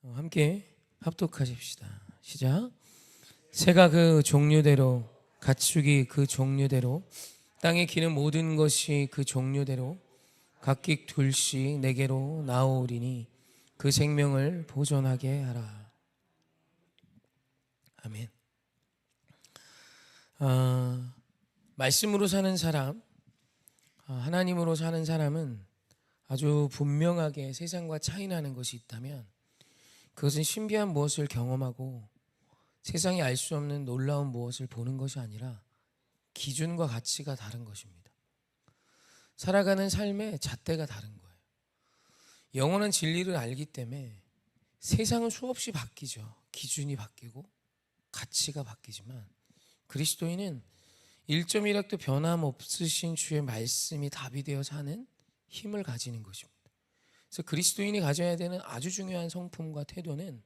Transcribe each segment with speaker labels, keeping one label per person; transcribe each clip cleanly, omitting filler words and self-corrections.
Speaker 1: 함께 합독하십시다. 시작. 새가 그 종류대로, 가축이 그 종류대로, 땅에 기는 모든 것이 그 종류대로 각기 둘씩 내게로 나오리니 그 생명을 보존하게 하라. 아멘. 말씀으로 사는 사람, 하나님으로 사는 사람은 아주 분명하게 세상과 차이나는 것이 있다면 그것은 신비한 무엇을 경험하고 세상이 알 수 없는 놀라운 무엇을 보는 것이 아니라 기준과 가치가 다른 것입니다. 살아가는 삶의 잣대가 다른 거예요. 영원한 진리를 알기 때문에 세상은 수없이 바뀌죠. 기준이 바뀌고 가치가 바뀌지만 그리스도인은 1.1핵도 변함없으신 주의 말씀이 답이 되어 사는 힘을 가지는 것입니다. 그래서 그리스도인이 가져야 되는 아주 중요한 성품과 태도는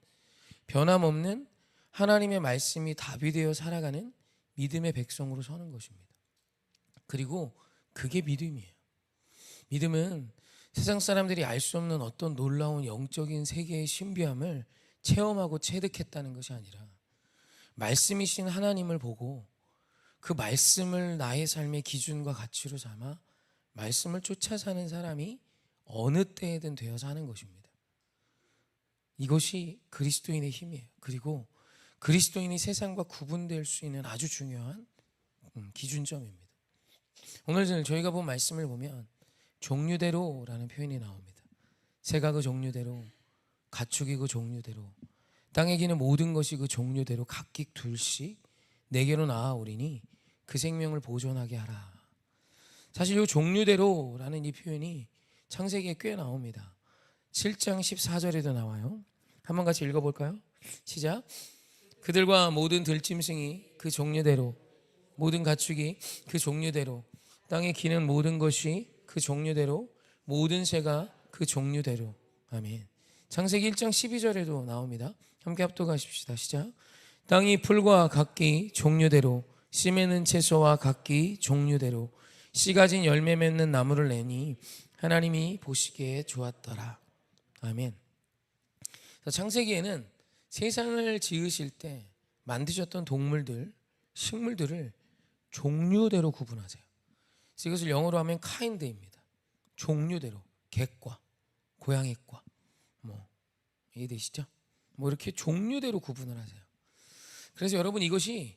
Speaker 1: 변함없는 하나님의 말씀이 답이 되어 살아가는 믿음의 백성으로 서는 것입니다. 그리고 그게 믿음이에요. 믿음은 세상 사람들이 알 수 없는 어떤 놀라운 영적인 세계의 신비함을 체험하고 체득했다는 것이 아니라 말씀이신 하나님을 보고 그 말씀을 나의 삶의 기준과 가치로 삼아 말씀을 쫓아 사는 사람이 어느 때에든 되어 사는 것입니다. 이것이 그리스도인의 힘이에요. 그리고 그리스도인이 세상과 구분될 수 있는 아주 중요한 기준점입니다. 오늘 저희가 본 말씀을 보면 종류대로라는 표현이 나옵니다. 새가 그 종류대로, 가축이 그 종류대로, 땅에 기는 모든 것이 그 종류대로 각기 둘씩 내게로 나아오리니 그 생명을 보존하게 하라. 사실 이 종류대로라는 이 표현이 창세기에 꽤 나옵니다. 7장 14절에도 나와요. 한번 같이 읽어볼까요? 시작. 그들과 모든 들짐승이 그 종류대로, 모든 가축이 그 종류대로, 땅에 기는 모든 것이 그 종류대로, 모든 새가 그 종류대로. 아멘. 창세기 1장 12절에도 나옵니다. 함께 합독하십시다. 시작. 땅이 풀과 각기 종류대로, 씨 맺는 채소와 각기 종류대로, 씨 가진 열매 맺는 나무를 내니 하나님이 보시기에 좋았더라. 아멘. 창세기에는 세상을 지으실 때 만드셨던 동물들, 식물들을 종류대로 구분하세요. 그래서 이것을 영어로 하면 kind입니다. 종류대로, 개과, 고양이과, 이해되시죠? 이렇게 종류대로 구분을 하세요. 그래서 여러분 이것이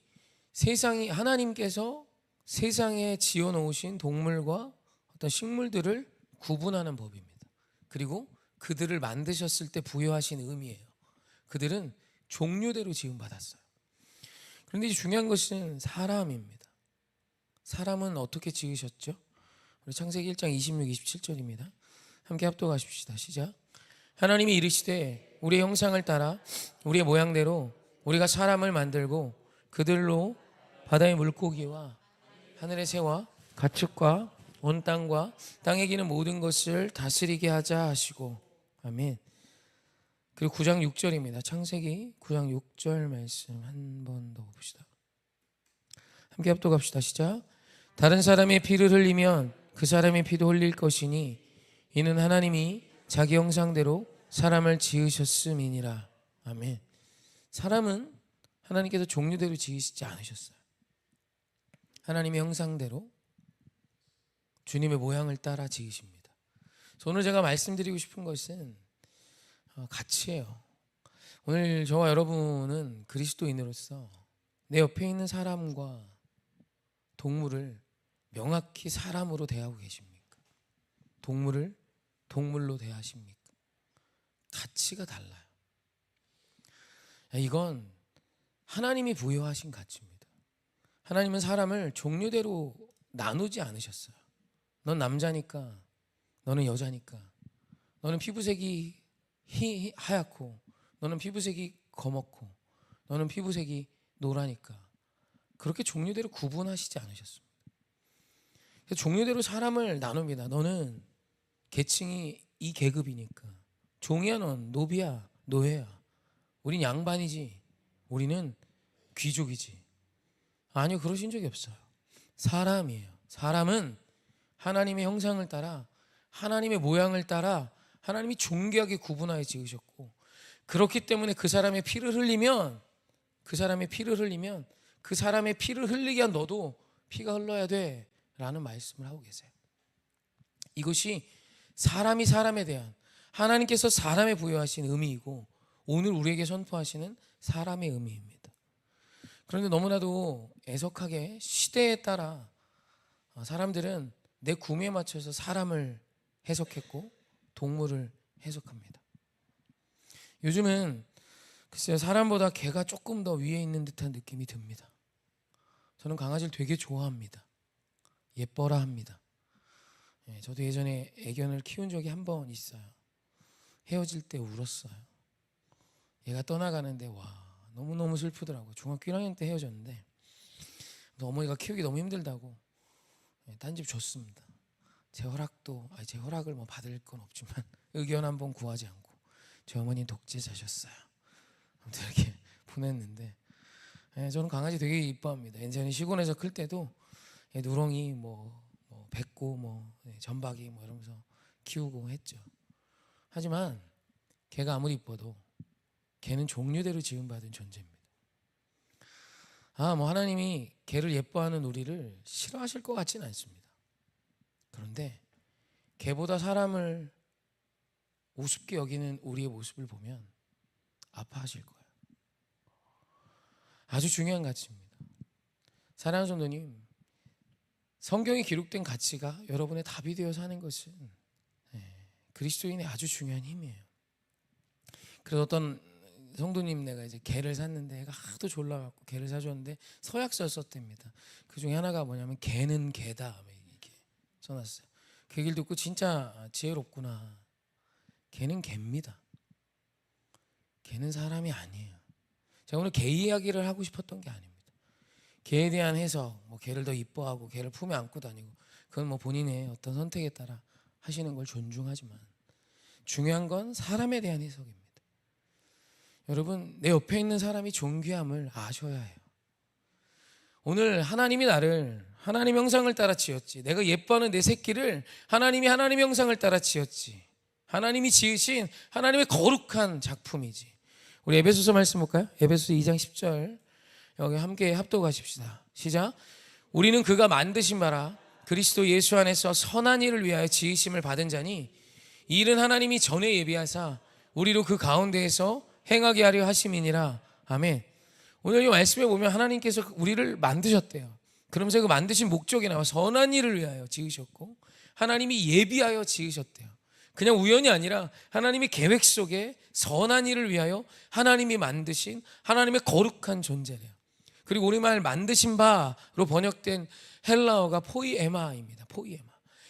Speaker 1: 세상이 하나님께서 세상에 지어 놓으신 동물과 어떤 식물들을 구분하는 법입니다. 그리고 그들을 만드셨을 때 부여하신 의미예요. 그들은 종류대로 지음 받았어요. 그런데 중요한 것은 사람입니다. 사람은 어떻게 지으셨죠? 우리 창세기 1장 26, 27절입니다. 함께 합독하십시다. 시작. 하나님이 이르시되 우리의 형상을 따라 우리의 모양대로 우리가 사람을 만들고 그들로 바다의 물고기와 하늘의 새와 가축과 온 땅과 땅에 기는 모든 것을 다스리게 하자 하시고. 아멘. 그리고 9장 6절입니다. 창세기 9장 6절 말씀 한 번 더 봅시다. 함께 합독합시다. 시작. 다른 사람의 피를 흘리면 그 사람의 피도 흘릴 것이니 이는 하나님이 자기 형상대로 사람을 지으셨음이니라. 아멘. 사람은 하나님께서 종류대로 지으시지 않으셨어요. 하나님의 형상대로 주님의 모양을 따라 지으십니다. 오늘 제가 말씀드리고 싶은 것은 가치예요. 오늘 저와 여러분은 그리스도인으로서 내 옆에 있는 사람과 동물을 명확히 사람으로 대하고 계십니까? 동물을 동물로 대하십니까? 가치가 달라요. 이건 하나님이 부여하신 가치입니다. 하나님은 사람을 종류대로 나누지 않으셨어요. 넌 남자니까, 너는 여자니까, 너는 피부색이 하얗고, 너는 피부색이 검었고, 너는 피부색이 노라니까 그렇게 종류대로 구분하시지 않으셨습니다. 종류대로 사람을 나눕니다. 너는 계층이 이 계급이니까 종이야, 넌 노비야, 노예야. 우린 양반이지, 우리는 귀족이지. 아니요, 그러신 적이 없어요. 사람이에요. 사람은 하나님의 형상을 따라, 하나님의 모양을 따라 하나님이 존귀하게 구분하여 지으셨고, 그렇기 때문에 그 사람의 피를 흘리면 그 사람의 피를 흘리게 한 너도 피가 흘러야 돼 라는 말씀을 하고 계세요. 이것이 사람이 사람에 대한 하나님께서 사람에 부여하신 의미이고 오늘 우리에게 선포하시는 사람의 의미입니다. 그런데 너무나도 애석하게 시대에 따라 사람들은 내 구미에 맞춰서 사람을 해석했고 동물을 해석합니다. 요즘은 글쎄요, 사람보다 개가 조금 더 위에 있는 듯한 느낌이 듭니다. 저는 강아지를 되게 좋아합니다. 예뻐라 합니다. 저도 예전에 애견을 키운 적이 한 번 있어요. 헤어질 때 울었어요. 얘가 떠나가는데 너무너무 슬프더라고요. 중학교 1학년 때 헤어졌는데 어머니가 키우기 너무 힘들다고 딴 집 줬습니다. 제 허락을 뭐 받을 건 없지만 의견 한번 구하지 않고 제 어머니는 독재자셨어요. 아무튼 이렇게 보냈는데 저는 강아지 되게 이뻐합니다. 예전에 시골에서 클 때도 누렁이 뱉고 전박이 이러면서 키우고 했죠. 하지만 개가 아무리 이뻐도 개는 종류대로 지음받은 존재입니다. 하나님이 개를 예뻐하는 우리를 싫어하실 것 같지는 않습니다. 그런데 개보다 사람을 우습게 여기는 우리의 모습을 보면 아파하실 거예요. 아주 중요한 가치입니다. 사랑하는 성도님, 성경에 기록된 가치가 여러분의 답이 되어 사는 것은 그리스도인의 아주 중요한 힘이에요. 그래서 어떤 성도님 내가 이제 개를 샀는데 애가 하도 졸라갖고 개를 사줬는데 서약서를 썼답니다. 그 중에 하나가 뭐냐면 개는 개다 이렇게 써놨어요. 그 얘기를 듣고 진짜 지혜롭구나. 개는 개입니다. 개는 사람이 아니에요. 제가 오늘 개 이야기를 하고 싶었던 게 아닙니다. 개에 대한 해석, 개를 더 이뻐하고 개를 품에 안고 다니고 그건 본인의 어떤 선택에 따라 하시는 걸 존중하지만 중요한 건 사람에 대한 해석입니다. 여러분, 내 옆에 있는 사람이 존귀함을 아셔야 해요. 오늘 하나님이 나를 하나님 형상을 따라 지었지. 내가 예뻐하는 내 새끼를 하나님이 하나님 형상을 따라 지었지. 하나님이 지으신 하나님의 거룩한 작품이지. 우리 에베소서 말씀 볼까요? 에베소서 2장 10절 여기 함께 합독하십시다. 시작. 우리는 그가 만드신 바라 그리스도 예수 안에서 선한 일을 위하여 지으심을 받은 자니 이 일은 하나님이 전에 예비하사 우리로 그 가운데에서 행하게 하려 하심이니라. 아멘. 오늘 이 말씀에 보면 하나님께서 우리를 만드셨대요. 그러면서 그 만드신 목적이 나와 선한 일을 위하여 지으셨고 하나님이 예비하여 지으셨대요. 그냥 우연이 아니라 하나님의 계획 속에 선한 일을 위하여 하나님이 만드신 하나님의 거룩한 존재래요. 그리고 우리말 만드신 바로 번역된 헬라어가 포이에마입니다. 포이에마.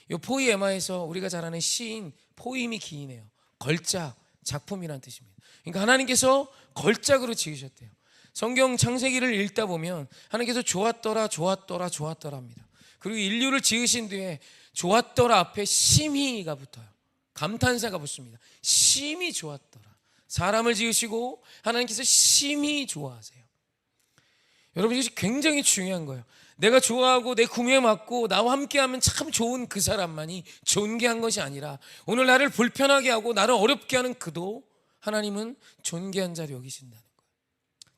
Speaker 1: 이 포이에마에서 우리가 잘 아는 시인 포임이 기인해요. 걸작, 작품이란 뜻입니다. 그러니까 하나님께서 걸작으로 지으셨대요. 성경 창세기를 읽다 보면 하나님께서 좋았더라 합니다. 그리고 인류를 지으신 뒤에 좋았더라 앞에 심히가 붙어요. 감탄사가 붙습니다. 심히 좋았더라. 사람을 지으시고 하나님께서 심히 좋아하세요. 여러분, 이것이 굉장히 중요한 거예요. 내가 좋아하고 내 구미에 맞고 나와 함께하면 참 좋은 그 사람만이 존귀한 것이 아니라 오늘 나를 불편하게 하고 나를 어렵게 하는 그도 하나님은 존귀한 자로 여기신다는 거예요.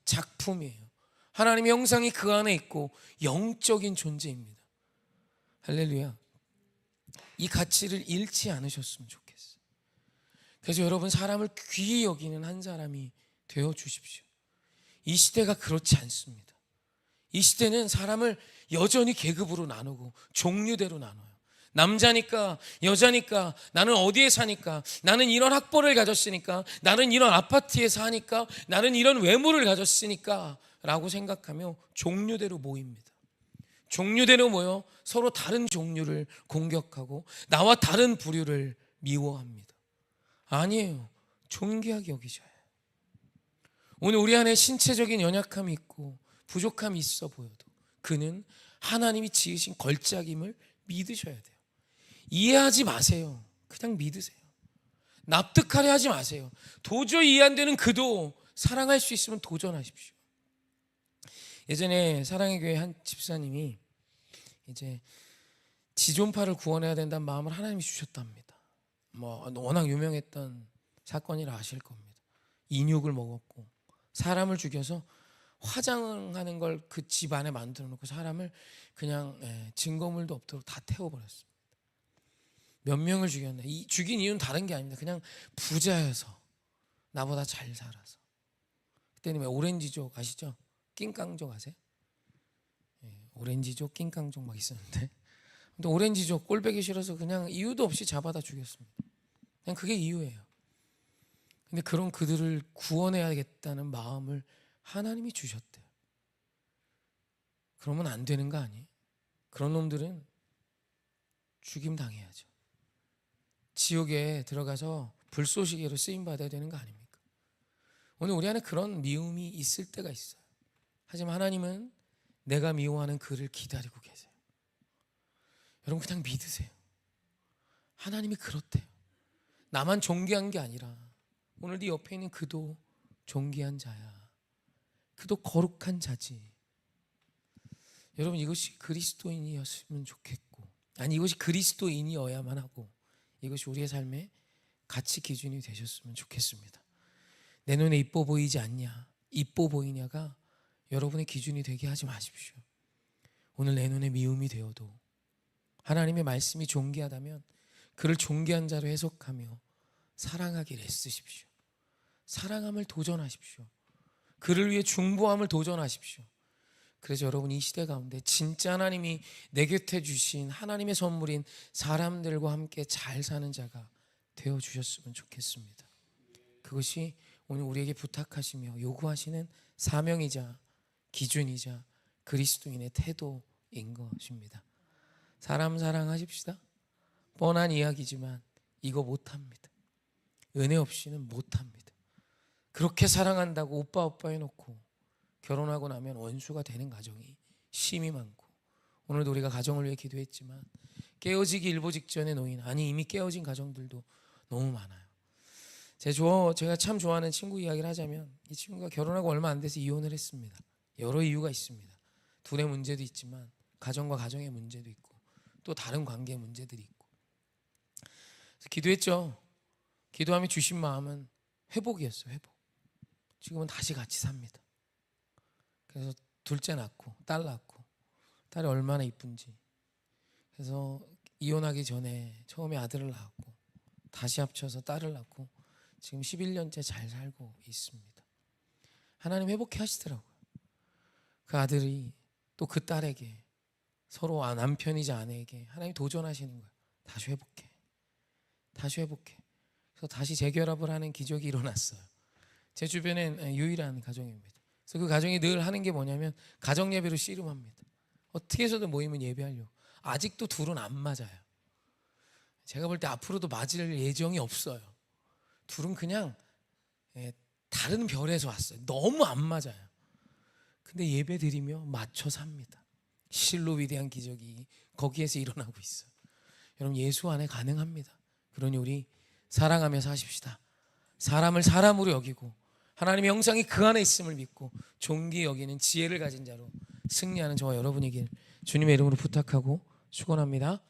Speaker 1: 작품이에요. 하나님의 형상이 그 안에 있고 영적인 존재입니다. 할렐루야. 이 가치를 잃지 않으셨으면 좋겠어요. 그래서 여러분, 사람을 귀히 여기는 한 사람이 되어 주십시오. 이 시대가 그렇지 않습니다. 이 시대는 사람을 여전히 계급으로 나누고 종류대로 나눠요. 남자니까 여자니까 나는 어디에 사니까 나는 이런 학벌을 가졌으니까 나는 이런 아파트에 사니까 나는 이런 외모를 가졌으니까 라고 생각하며 종류대로 모입니다. 종류대로 모여 서로 다른 종류를 공격하고 나와 다른 부류를 미워합니다. 아니에요. 존귀하게 여기셔야 해요. 오늘 우리 안에 신체적인 연약함이 있고 부족함이 있어 보여도 그는 하나님이 지으신 걸작임을 믿으셔야 돼요. 이해하지 마세요. 그냥 믿으세요. 납득하려 하지 마세요. 도저히 이해 안 되는 그도 사랑할 수 있으면 도전하십시오. 예전에 사랑의 교회 한 집사님이 이제 지존파를 구원해야 된다는 마음을 하나님이 주셨답니다. 워낙 유명했던 사건이라 아실 겁니다. 인육을 먹었고 사람을 죽여서 화장하는 걸 그 집 안에 만들어 놓고 사람을 그냥 증거물도 없도록 다 태워버렸습니다. 몇 명을 죽였나? 이 죽인 이유는 다른 게 아닙니다. 그냥 부자여서 나보다 잘 살아서. 그때는 왜 오렌지족 아시죠? 낑깡족 아세요? 오렌지족, 낑깡족 막 있었는데, 근데 오렌지족 꼴배기 싫어서 그냥 이유도 없이 잡아다 죽였습니다. 그냥 그게 이유예요. 근데 그런 그들을 구원해야겠다는 마음을 하나님이 주셨대요. 그러면 안 되는 거 아니에요? 그런 놈들은 죽임 당해야죠. 지옥에 들어가서 불쏘시개로 쓰임 받아야 되는 거 아닙니까? 오늘 우리 안에 그런 미움이 있을 때가 있어요. 하지만 하나님은 내가 미워하는 그를 기다리고 계세요. 여러분 그냥 믿으세요. 하나님이 그렇대요. 나만 존귀한 게 아니라 오늘 네 옆에 있는 그도 존귀한 자야. 그도 거룩한 자지. 여러분 이것이 그리스도인이었으면 좋겠고, 아니 이것이 그리스도인이어야만 하고, 이것이 우리의 삶의 가치 기준이 되셨으면 좋겠습니다. 내 눈에 이뻐 보이지 않냐, 이뻐 보이냐가 여러분의 기준이 되게 하지 마십시오. 오늘 내 눈에 미움이 되어도 하나님의 말씀이 존귀하다면 그를 존귀한 자로 해석하며 사랑하기를 애쓰십시오. 사랑함을 도전하십시오. 그를 위해 중보함을 도전하십시오. 그래서 여러분 이 시대 가운데 진짜 하나님이 내 곁에 주신 하나님의 선물인 사람들과 함께 잘 사는 자가 되어주셨으면 좋겠습니다. 그것이 오늘 우리에게 부탁하시며 요구하시는 사명이자 기준이자 그리스도인의 태도인 것입니다. 사람 사랑하십시다. 뻔한 이야기지만 이거 못합니다. 은혜 없이는 못합니다. 그렇게 사랑한다고 오빠 해놓고 결혼하고 나면 원수가 되는 가정이 심이 많고, 오늘도 우리가 가정을 위해 기도했지만 깨어지기 일보 직전에 놓인, 아니 이미 깨어진 가정들도 너무 많아요. 제가 참 좋아하는 친구 이야기를 하자면, 이 친구가 결혼하고 얼마 안 돼서 이혼을 했습니다. 여러 이유가 있습니다. 둘의 문제도 있지만 가정과 가정의 문제도 있고 또 다른 관계의 문제들이 있고. 그래서 기도했죠. 기도하며 주신 마음은 회복이었어요. 회복. 지금은 다시 같이 삽니다. 그래서 둘째 낳고 딸 낳고, 딸이 얼마나 이쁜지. 그래서 이혼하기 전에 처음에 아들을 낳았고 다시 합쳐서 딸을 낳고 지금 11년째 잘 살고 있습니다. 하나님 회복해 하시더라고요. 그 아들이 또 그 딸에게, 서로 남편이자 아내에게 하나님 도전하시는 거예요. 다시 회복해. 다시 회복해. 그래서 다시 재결합을 하는 기적이 일어났어요. 제 주변엔 유일한 가정입니다. 그래서 그 가정이 늘 하는 게 뭐냐면 가정 예배로 씨름합니다. 어떻게 해서든 모이면 예배하려고. 아직도 둘은 안 맞아요. 제가 볼 때 앞으로도 맞을 예정이 없어요. 둘은 그냥 다른 별에서 왔어요. 너무 안 맞아요. 근데 예배 드리며 맞춰 삽니다. 실로 위대한 기적이 거기에서 일어나고 있어요. 여러분 예수 안에 가능합니다. 그러니 우리 사랑하며 사십시다. 사람을 사람으로 여기고 하나님의 형상이 그 안에 있음을 믿고 존귀 여기는 지혜를 가진 자로 승리하는 저와 여러분이길 주님의 이름으로 부탁하고 축원합니다.